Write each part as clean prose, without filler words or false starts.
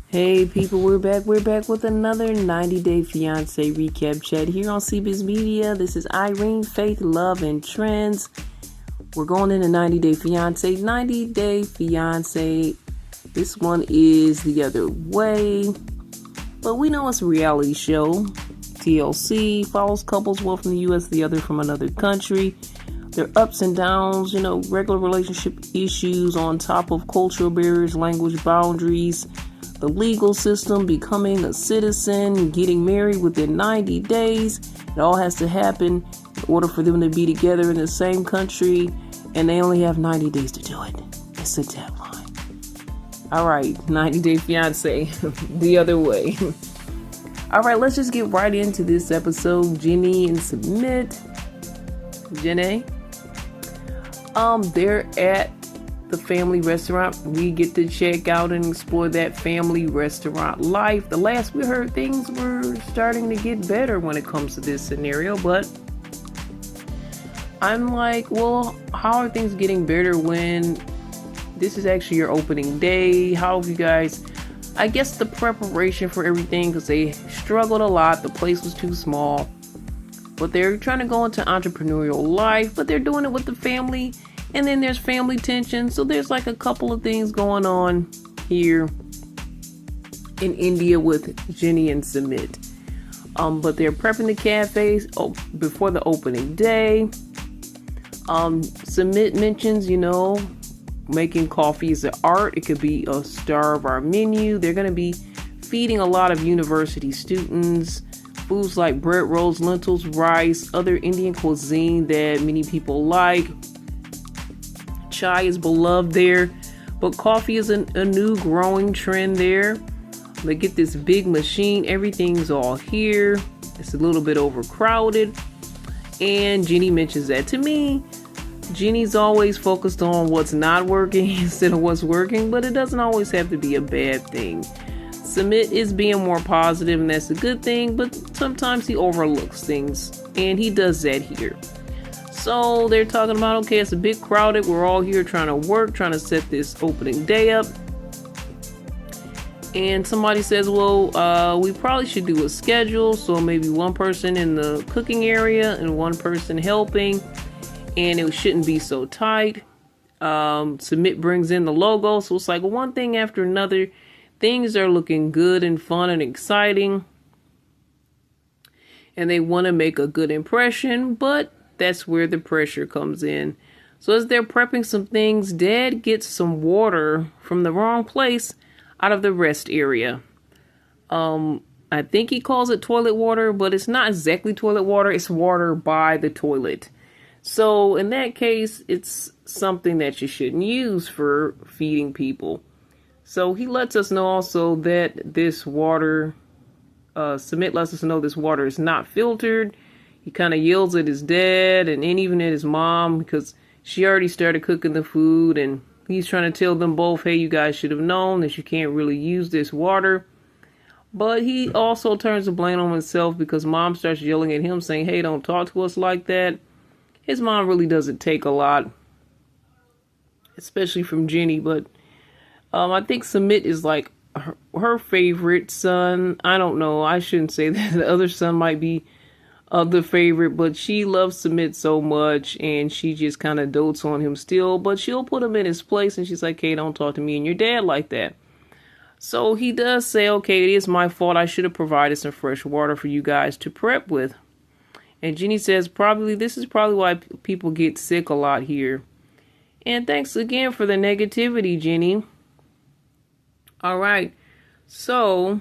Hey people, we're back. We're back with another 90 Day Fiance recap chat here on CBiz Media. This is Irene, Faith, Love, and Trends. We're going into 90 Day Fiance. 90 Day Fiance. This one is the other way. But we know it's a reality show. TLC follows couples, one from the U.S., the other from another country. Their ups and downs, regular relationship issues on top of cultural barriers, language boundaries, the legal system, becoming a citizen, getting married within 90 days. It all has to happen in order for them to be together in the same country, and they only have 90 days to do it. It's a deadline. All right, 90 Day Fiance, the other way. All right, let's just get right into this episode. Jenny and Submit. Jenny. They're at the family restaurant. We get to check out and explore that family restaurant life. The last we heard, things were starting to get better when it comes to this scenario, but I'm like, well, how are things getting better when this is actually your opening day? How have you guys, I guess the preparation for everything, because they struggled a lot. The place was too small, but they're trying to go into entrepreneurial life, but they're doing it with the family. And then there's family tension. So there's like a couple of things going on here in India with Jenny and Submit. But they're prepping the cafes before the opening day. Submit mentions, making coffee is an art. It could be a star of our menu. They're going to be feeding a lot of university students foods like bread rolls, lentils, rice, other Indian cuisine that many people like. Chai is beloved there, but coffee is a new growing trend there. They get this big machine, everything's all here. It's a little bit overcrowded, and Jenny mentions that to me. Jenny's always focused on what's not working instead of what's working, but it doesn't always have to be a bad thing. Submit is being more positive, and that's a good thing, but sometimes he overlooks things, and he does that here. So they're talking about, okay, it's a bit crowded. We're all here trying to work, trying to set this opening day up. And somebody says, well, we probably should do a schedule. So maybe one person in the cooking area and one person helping. And it shouldn't be so tight. Submit brings in the logo. So it's like one thing after another. Things are looking good and fun and exciting. And they want to make a good impression, but that's where the pressure comes in. So as they're prepping some things, Dad gets some water from the wrong place out of the rest area. I think he calls it toilet water, but it's not exactly toilet water. It's water by the toilet. So in that case, it's something that you shouldn't use for feeding people. So he lets us know also that this water, Submit lets us know this water is not filtered. He kind of yells at his dad and even at his mom because she already started cooking the food, and he's trying to tell them both, hey, you guys should have known that you can't really use this water. But he also turns the blame on himself because Mom starts yelling at him saying, hey, don't talk to us like that. His mom really doesn't take a lot, especially from Jenny, but I think Submit is like her favorite son. I don't know. I shouldn't say that. The other son might be the favorite, but she loves Submit so much, and she just kind of dotes on him still, but she'll put him in his place, and she's like, hey, don't talk to me and your dad like that. So he does say, okay, it is my fault. I should have provided some fresh water for you guys to prep with. And Jenny says, this is probably why people get sick a lot here. And thanks again for the negativity, Jenny. All right, so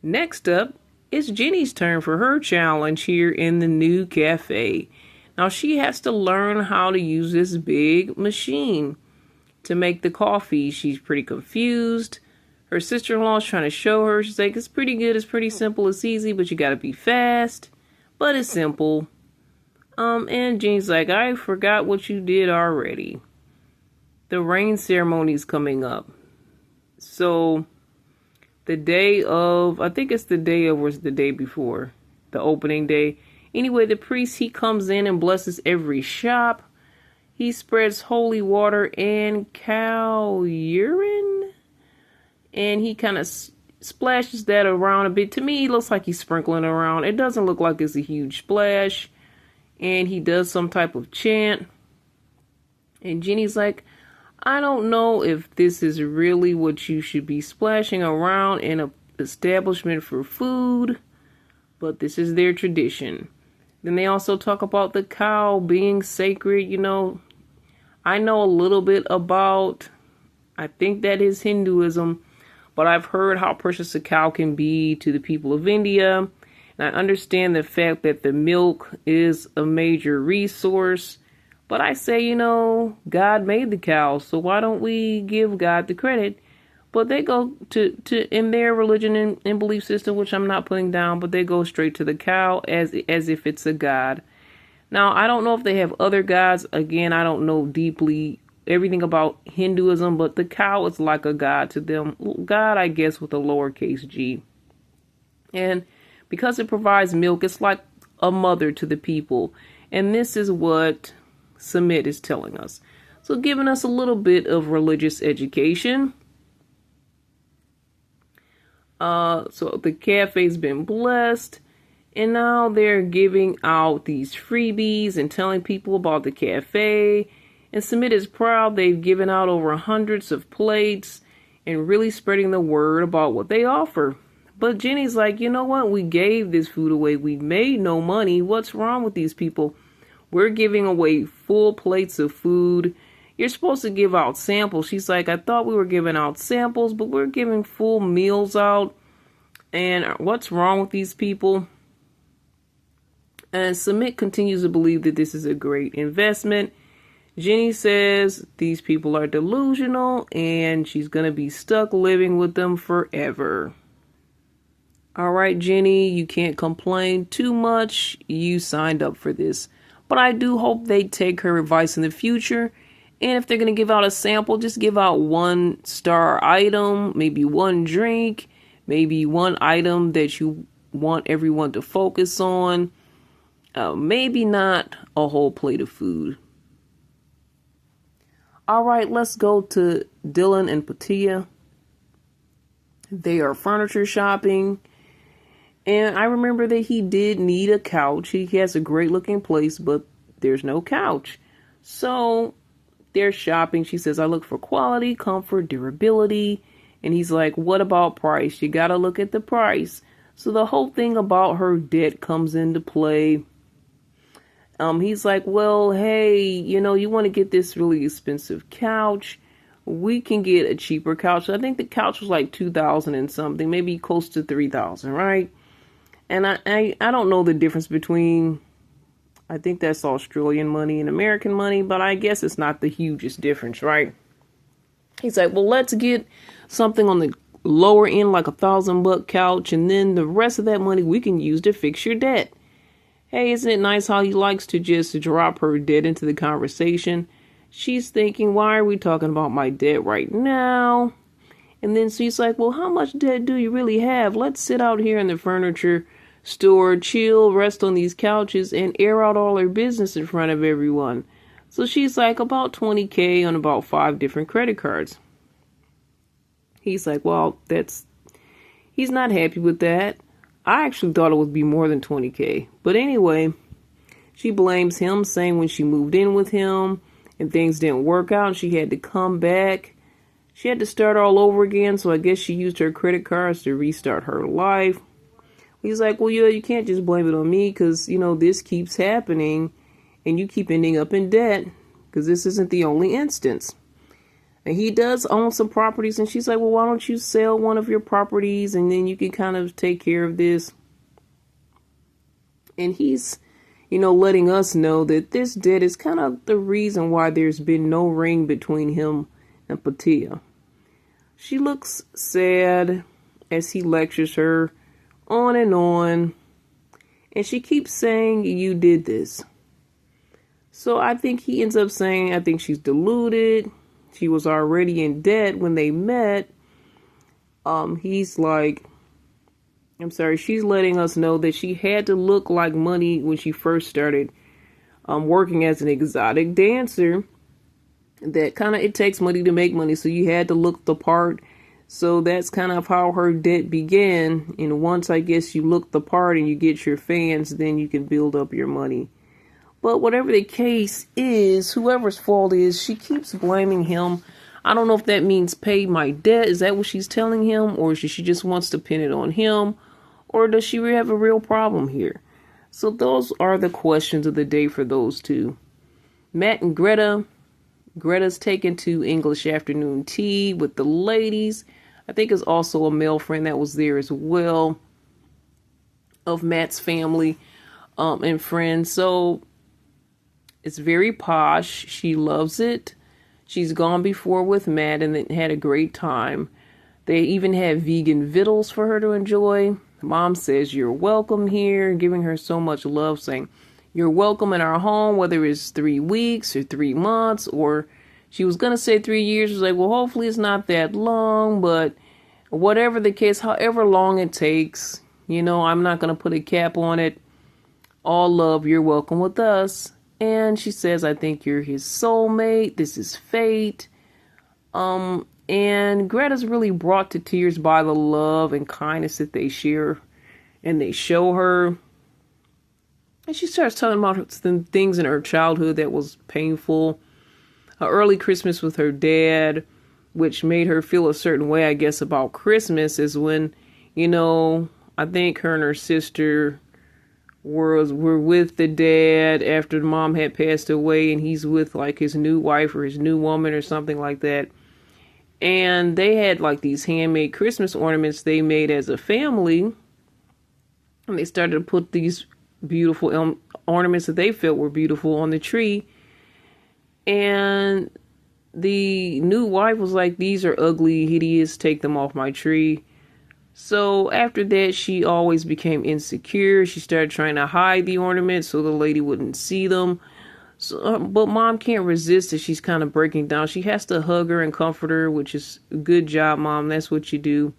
next up, it's Jenny's turn for her challenge here in the new cafe. Now she has to learn how to use this big machine to make the coffee. She's pretty confused. Her sister-in-law is trying to show her. She's like, it's pretty good. It's pretty simple. It's easy, but you got to be fast. But it's simple. And Jenny's like, I forgot what you did already. The rain ceremony is coming up. So the day of, I think it's the day of, or it's the day before, the opening day. Anyway, the priest, he comes in and blesses every shop. He spreads holy water and cow urine and he kind of splashes that around a bit. To me, he looks like he's sprinkling around. It doesn't look like it's a huge splash. And he does some type of chant. And Jenny's like, I don't know if this is really what you should be splashing around in an establishment for food, but this is their tradition. Then they also talk about the cow being sacred. I know a little bit about, I think that is Hinduism, but I've heard how precious a cow can be to the people of India. And I understand the fact that the milk is a major resource. But I say, God made the cow, so why don't we give God the credit? But they go to in their religion and belief system, which I'm not putting down, but they go straight to the cow as if it's a god. Now, I don't know if they have other gods. Again, I don't know deeply everything about Hinduism, but the cow is like a god to them. God, I guess, with a lowercase g. And because it provides milk, it's like a mother to the people. And this is what Sumit is telling us. So giving us a little bit of religious education. So the cafe's been blessed, and now they're giving out these freebies and telling people about the cafe. And Sumit is proud they've given out over hundreds of plates and really spreading the word about what they offer. But Jenny's like, you know what? We gave this food away. We made no money. What's wrong with these people? We're giving away full plates of food. You're supposed to give out samples. She's like, I thought we were giving out samples, but we're giving full meals out. And what's wrong with these people? And Sumit continues to believe that this is a great investment. Jenny says these people are delusional and she's going to be stuck living with them forever. All right, Jenny, you can't complain too much. You signed up for this. But I do hope they take her advice in the future. And if they're going to give out a sample, just give out 1-star item, maybe one drink, maybe one item that you want everyone to focus on. Maybe not a whole plate of food. All right, let's go to Dylan and Patia. They are furniture shopping. And I remember that he did need a couch. He has a great looking place, but there's no couch. So they're shopping. She says, I look for quality, comfort, durability. And he's like, what about price? You got to look at the price. So the whole thing about her debt comes into play. He's like, well, hey, you want to get this really expensive couch. We can get a cheaper couch. I think the couch was like $2,000 and something, maybe close to $3,000, right? And I don't know the difference between, I think that's Australian money and American money, but I guess it's not the hugest difference, right? He's like, well, let's get something on the lower end, like $1,000 couch, and then the rest of that money we can use to fix your debt. Hey, isn't it nice how he likes to just drop her debt into the conversation? She's thinking, why are we talking about my debt right now? And then she's like, well, how much debt do you really have? Let's sit out here in the furniture store, chill, rest on these couches, and air out all her business in front of everyone. So she's like, about $20,000 on about 5 different credit cards. He's like, well, he's not happy with that. I actually thought it would be more than $20,000. But anyway, she blames him, saying when she moved in with him and things didn't work out, she had to come back. She had to start all over again, so I guess she used her credit cards to restart her life. He's like, well, you can't just blame it on me because, this keeps happening and you keep ending up in debt because this isn't the only instance. And he does own some properties, and she's like, well, why don't you sell one of your properties and then you can kind of take care of this. And he's, letting us know that this debt is kind of the reason why there's been no ring between him and Patia. She looks sad as he lectures her on, and she keeps saying, you did this. So I think he ends up saying, I think she's deluded. She was already in debt when they met. He's like, she's letting us know that she had to look like money when she first started working as an exotic dancer. That kind of, it takes money to make money. So you had to look the part. So that's kind of how her debt began. And once I guess you look the part and you get your fans, then you can build up your money. But whatever the case is, whoever's fault is, she keeps blaming him. I don't know if that means pay my debt. Is that what she's telling him? Or she just wants to pin it on him? Or does she have a real problem here? So those are the questions of the day for those two. Matt and Greta. Greta's taken to English afternoon tea with the ladies. I think it's also a male friend that was there as well of Matt's family and friends. So it's very posh. She loves it. She's gone before with Matt and had a great time. They even had vegan vittles for her to enjoy. Mom says, "You're welcome here," giving her so much love, saying, "You're welcome in our home," whether it's 3 weeks or 3 months, or she was going to say 3 years. She was like, well, hopefully it's not that long, but whatever the case, however long it takes, I'm not going to put a cap on it. All love, you're welcome with us. And she says, "I think you're his soulmate. This is fate." And Greta's really brought to tears by the love and kindness that they share and they show her. And she starts telling about some things in her childhood that was painful. Her early Christmas with her dad, which made her feel a certain way, I guess, about Christmas, is when, I think her and her sister were with the dad after the mom had passed away, and he's with like his new wife or his new woman or something like that. And they had like these handmade Christmas ornaments they made as a family. And they started to put these beautiful ornaments that they felt were beautiful on the tree. And the new wife was like, "These are ugly, hideous, take them off my tree." So after that, she always became insecure. She started trying to hide the ornaments so the lady wouldn't see them. So, but Mom can't resist it. She's kind of breaking down. She has to hug her and comfort her, which is a good job, Mom. That's what you do.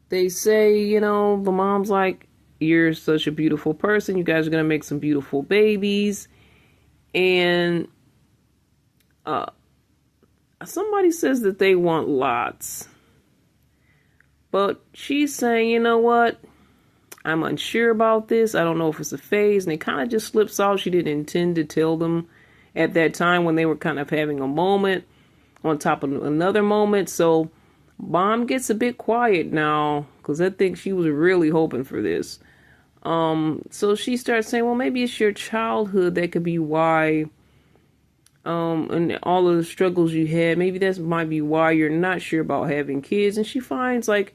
They say, the mom's like, "You're such a beautiful person. You guys are going to make some beautiful babies." And somebody says that they want lots. But she's saying, "You know what? I'm unsure about this. I don't know if it's a phase." And it kind of just slips out. She didn't intend to tell them at that time when they were kind of having a moment on top of another moment. So Mom gets a bit quiet now because I think she was really hoping for this. So she starts saying, well, maybe it's your childhood that could be why, and all of the struggles you had, maybe that might be why you're not sure about having kids. And she finds like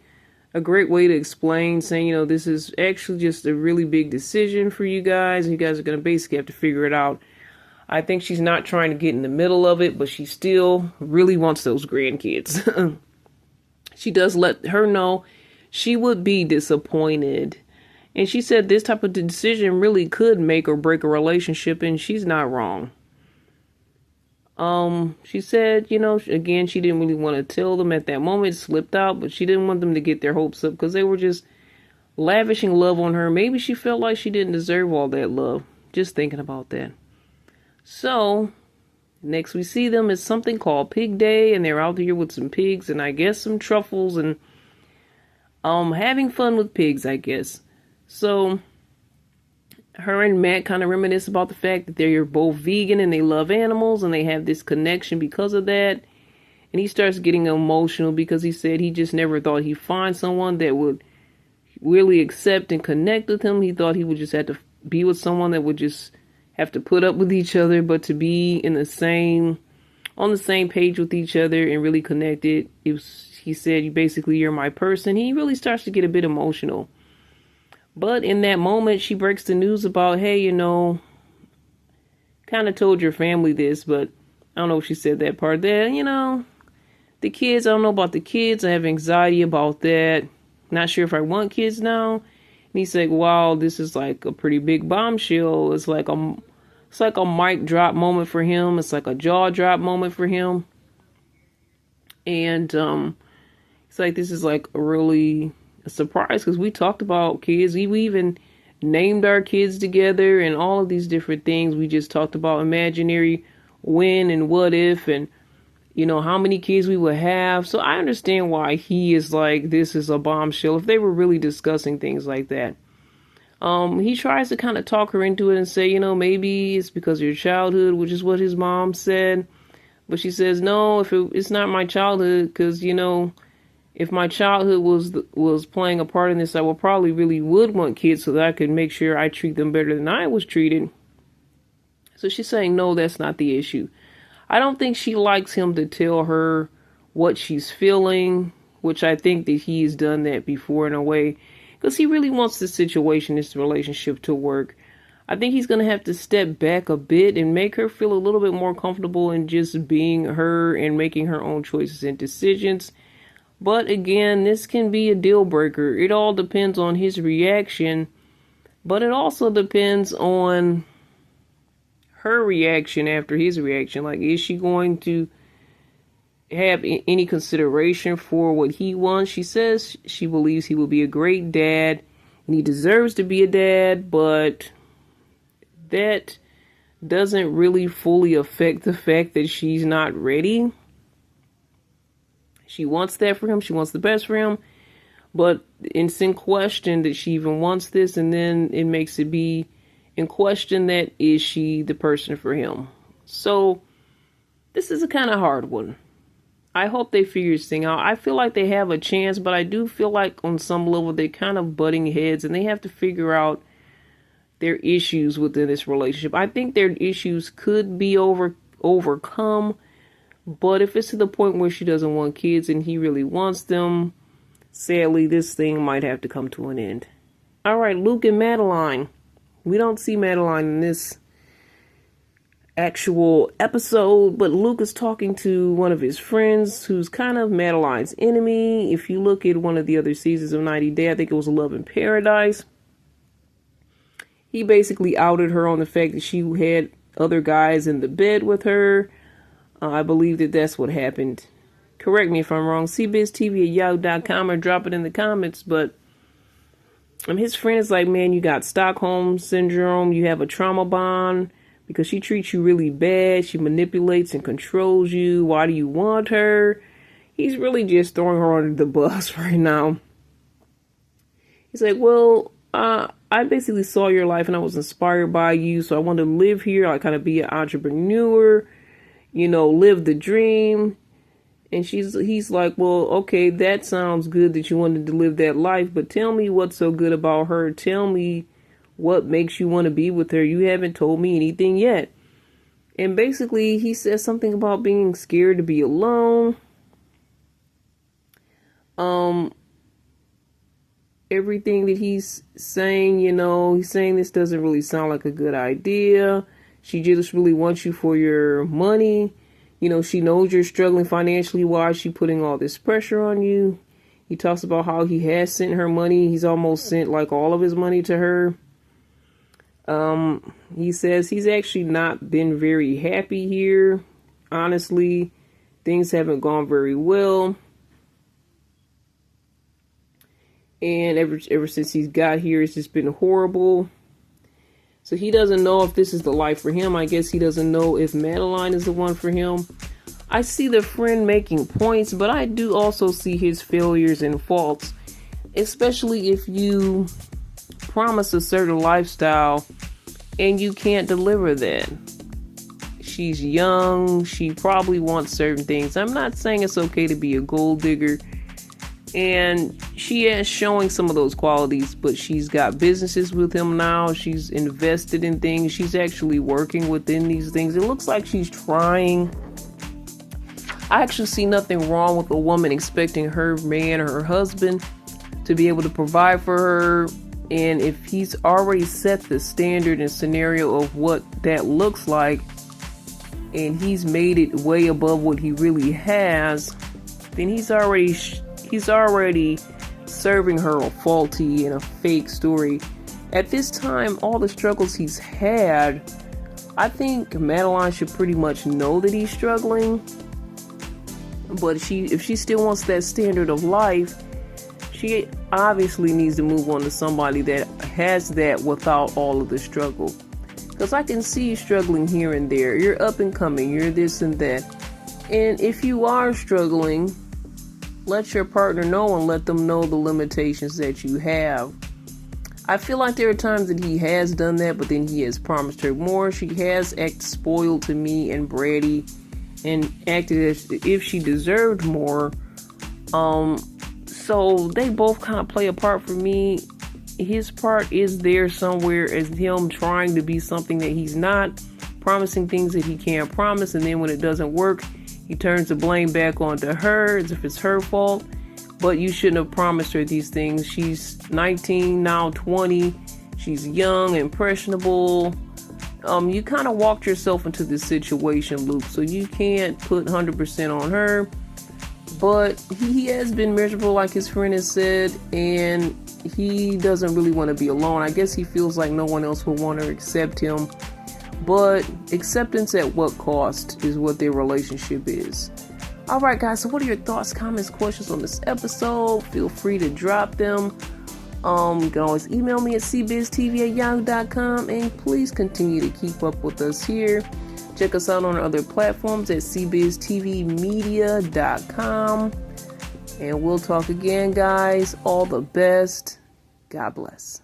a great way to explain, saying, this is actually just a really big decision for you guys. And you guys are going to basically have to figure it out. I think she's not trying to get in the middle of it, but she still really wants those grandkids. She does let her know she would be disappointed. And she said this type of decision really could make or break a relationship, and she's not wrong. She said, again, she didn't really want to tell them at that moment. It slipped out, but she didn't want them to get their hopes up because they were just lavishing love on her. Maybe she felt like she didn't deserve all that love. Just thinking about that. So, next we see them is something called Pig Day, and they're out here with some pigs and I guess some truffles and having fun with pigs, I guess. So, her and Matt kind of reminisce about the fact that they're both vegan and they love animals and they have this connection because of that. And he starts getting emotional because he said he just never thought he'd find someone that would really accept and connect with him. He thought he would just have to be with someone that would just have to put up with each other, but to be on the same page with each other and really connected. He said, you're my person. He really starts to get a bit emotional. But in that moment, she breaks the news about, hey, kind of told your family this, but I don't know if she said that part there. The kids, I don't know about the kids. I have anxiety about that. Not sure if I want kids now. And he's like, wow, this is like a pretty big bombshell. It's like a mic drop moment for him. It's like a jaw drop moment for him. And it's like, this is like a surprise because we talked about kids. We even named our kids together and all of these different things. We just talked about imaginary when and what if. And how many kids we would have. So I understand why he is like, this is a bombshell, if they were really discussing things like that. He tries to kind of talk her into it and say, maybe it's because of your childhood, which is what his mom said. But she says, no, it's not my childhood, because, if my childhood was playing a part in this, I probably really would want kids so that I could make sure I treat them better than I was treated. So she's saying, no, that's not the issue. I don't think she likes him to tell her what she's feeling, which I think that he's done that before in a way, because he really wants this situation, this relationship to work. I think he's going to have to step back a bit and make her feel a little bit more comfortable in just being her and making her own choices and decisions. But again, this can be a deal breaker. It all depends on his reaction, but it also depends on her reaction after his reaction. Like, is she going to have any consideration for what he wants? She says she believes he will be a great dad and he deserves to be a dad, but that doesn't really fully affect the fact that she's not ready. She wants that for him. She wants the best for him, but it's in question that she even wants this, and then it makes it be in question that is she the person for him. So this is a kind of hard one. I hope they figure this thing out. I feel like they have a chance, but I do feel like on some level they're kind of butting heads and they have to figure out their issues within this relationship. I think their issues could be overcome, but if it's to the point where she doesn't want kids and he really wants them, sadly this thing might have to come to an end. All right, Luke and Madeline. We don't see Madeline in this actual episode, but Luke is talking to one of his friends who's kind of Madeline's enemy. If you look at one of the other seasons of 90 Day, I think it was Love in Paradise, he basically outed her on the fact that she had other guys in the bed with her. I believe that that's what happened. Correct me if I'm wrong. cbiztv@yahoo.com or drop it in the comments, but his friend is like, man, you got Stockholm Syndrome. You have a trauma bond because she treats you really bad. She manipulates and controls you. Why do you want her? He's really just throwing her under the bus right now. He's like, well, I basically saw your life and I was inspired by you. So I wanted to live here. I kind of be an entrepreneur, live the dream. And he's like, well, okay, that sounds good that you wanted to live that life, but tell me what's so good about her. Tell me what makes you want to be with her. You haven't told me anything yet. And basically, he says something about being scared to be alone. Everything that he's saying, he's saying this doesn't really sound like a good idea. She just really wants you for your money. She knows you're struggling financially. Why is she putting all this pressure on you? He talks about how he has sent her money. He's almost sent like all of his money to her. He says he's actually not been very happy here. Honestly, things haven't gone very well. And ever since he's got here, it's just been horrible. So he doesn't know if this is the life for him. I guess he doesn't know if Madeline is the one for him. I see the friend making points, but I do also see his failures and faults, especially if you promise a certain lifestyle and you can't deliver that. She's young. She probably wants certain things. I'm not saying it's okay to be a gold digger, and she is showing some of those qualities, but she's got businesses with him now. She's invested in things. She's actually working within these things. It looks like she's trying. I actually see nothing wrong with a woman expecting her man or her husband to be able to provide for her. And if he's already set the standard and scenario of what that looks like, and he's made it way above what he really has, then he's already serving her a faulty and a fake story. At this time, all the struggles he's had, I think Madeline should pretty much know that he's struggling. But if she still wants that standard of life, she obviously needs to move on to somebody that has that without all of the struggle. Because I can see you struggling here and there. You're up and coming. You're this and that. And if you are struggling, let your partner know and let them know the limitations that you have. I feel like there are times that he has done that, but then he has promised her more. She has acted spoiled to me and bratty and acted as if she deserved more. So they both kind of play a part for me. His part is there somewhere as him trying to be something that he's not, promising things that he can't promise, and then when it doesn't work, he turns the blame back onto her as if it's her fault. But you shouldn't have promised her these things. She's 19, now 20. She's young, impressionable. You kind of walked yourself into this situation, Luke, so you can't put 100% on her. But he has been miserable, like his friend has said, and he doesn't really want to be alone. I guess he feels like no one else will want to accept him. But acceptance at what cost is what their relationship is. Alright guys, so what are your thoughts, comments, questions on this episode? Feel free to drop them. You can always email me at cbiztv@yahoo.com, and please continue to keep up with us here. Check us out on our other platforms at cbiztvmedia.com. And we'll talk again, guys. All the best. God bless.